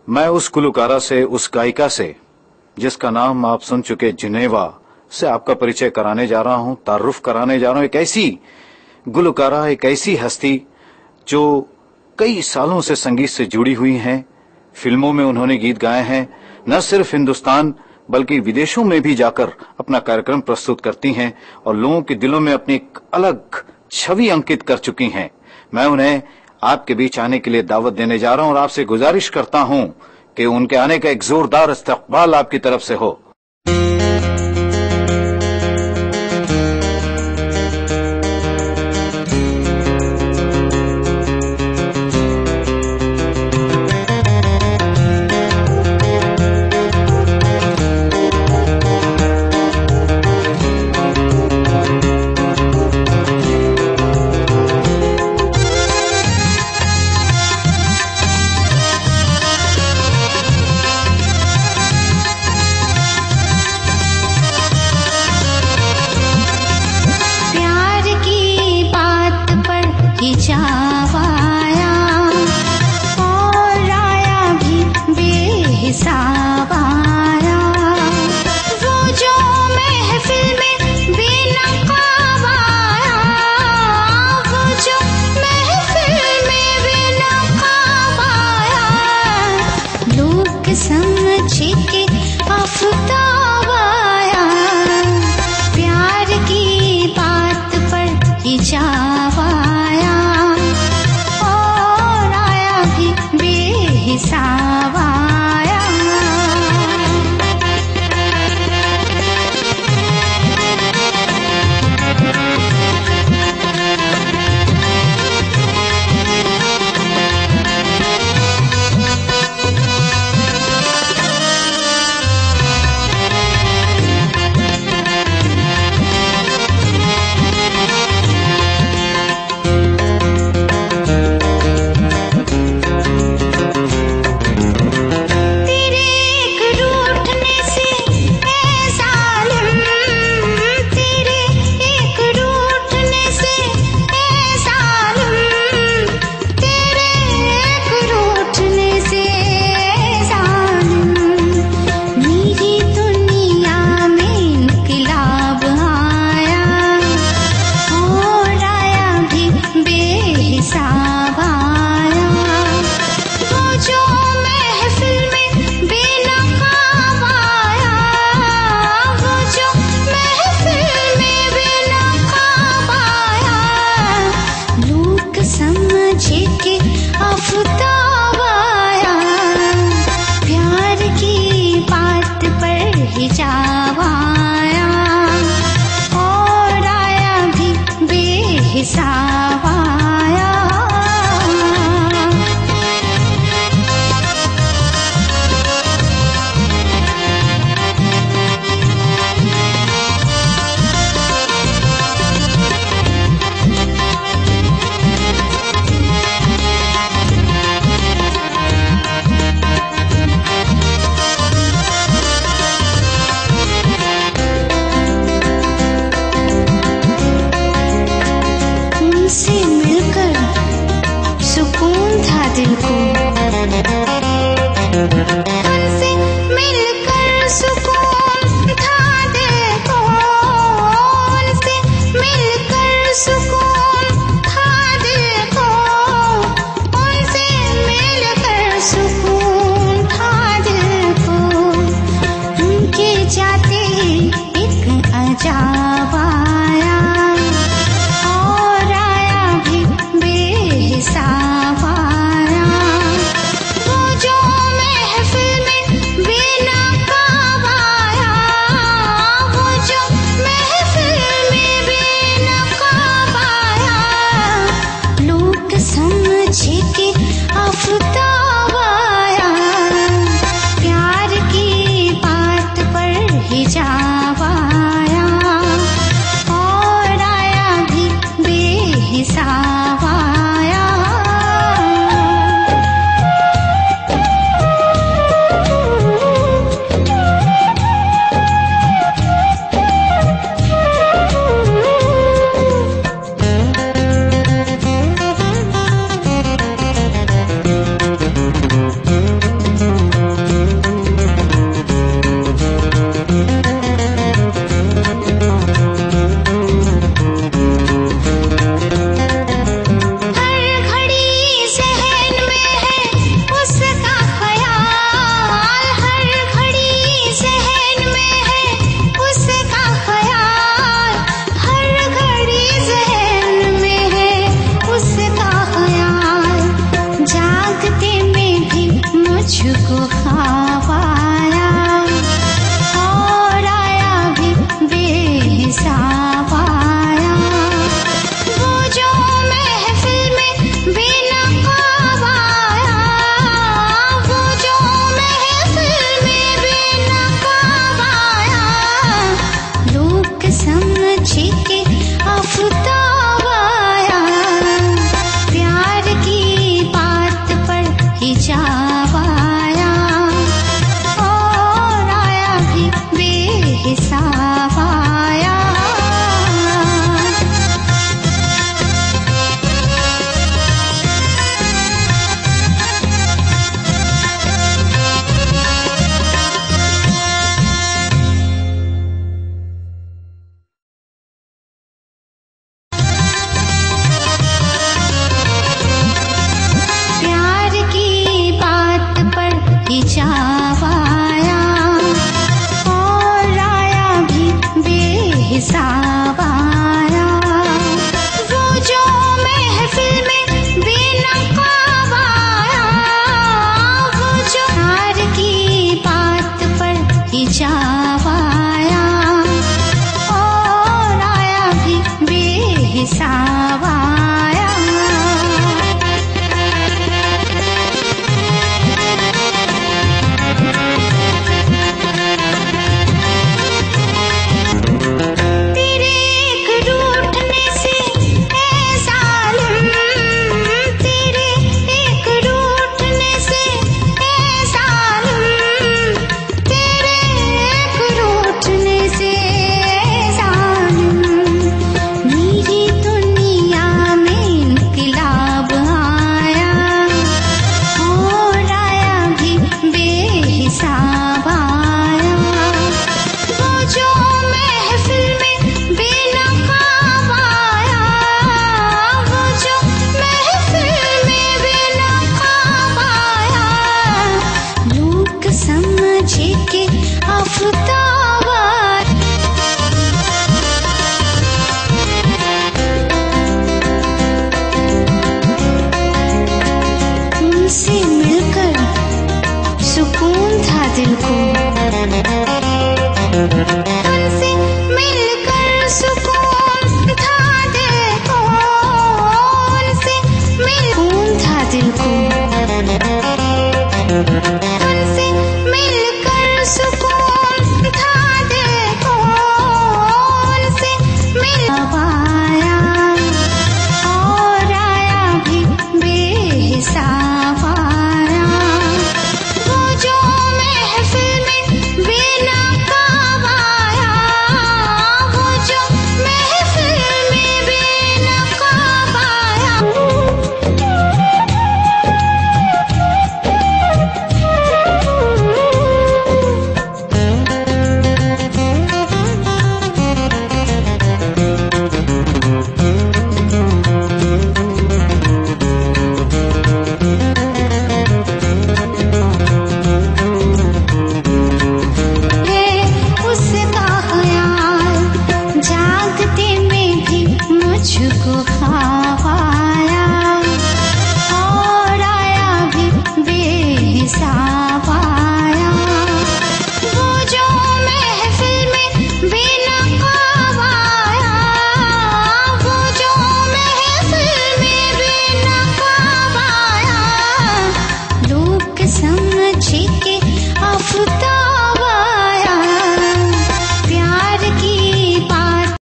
मैं उस गुलकारा से, उस गायिका से जिसका नाम आप सुन चुके, जिनेवा, से आपका परिचय कराने जा रहा हूं, तारुफ कराने जा रहा हूं। एक ऐसी गुलकारा, एक ऐसी हस्ती जो कई सालों से संगीत से जुड़ी हुई हैं। फिल्मों में उन्होंने गीत गाए हैं, न सिर्फ हिंदुस्तान बल्कि विदेशों में भी जाकर अपना कार्यक्रम प्रस्तुत करती हैं और लोगों के दिलों में अपनी एक अलग छवि अंकित कर चुकी हैं। मैं उन्हें आपके बीच आने के लिए दावत देने जा रहा हूं और आपसे गुजारिश करता हूं कि उनके आने का एक जोरदार इस्तकबाल आपकी तरफ से हो। मुझको ख्वाब आया और आया भी बेहिसाब आया। वो जो महफिल में बेनकाब आया, वो जो महफिल में बेनकाब आया, लोग समझे के आफताब आया। प्यार की बात पर हिजाब आया और आया भी बेहिसाब आया। प्यार की बात पर हिजाब आया और आया भी बेहिसाब आया। वो जो महफिल में बेनकाब आया, वो जो प्यार की बात पर हिजाब आया और आया भी बेहिसाब आया। तेरे एक रूठने से ऐ जालिम, तेरे एक रूठने से ऐ जालिम, तेरे एक रूठने से ऐ जालिम, मेरी दुनिया में इनकलाब आया और आया भी बेहिसाब आया। वो जो महफिल में बेनकाब आया, वो जो महफिल में बेनकाब आया, लोग समझे के आफताब आया। उनसे मिलकर सुकून था दिल को, उनसे मिलकर सुकून था दिल को, उनसे सुकून था दिल को, उनसे मिलकर सुकून था दिल को, उनसे मिलब आया और आया भी बेहिसाब आया। वो जो महफिल में बेनकाब आया, वो जो महफिल में बेनकाब आया। है उसका ख्याल जागते में भी मुझको ख्वाब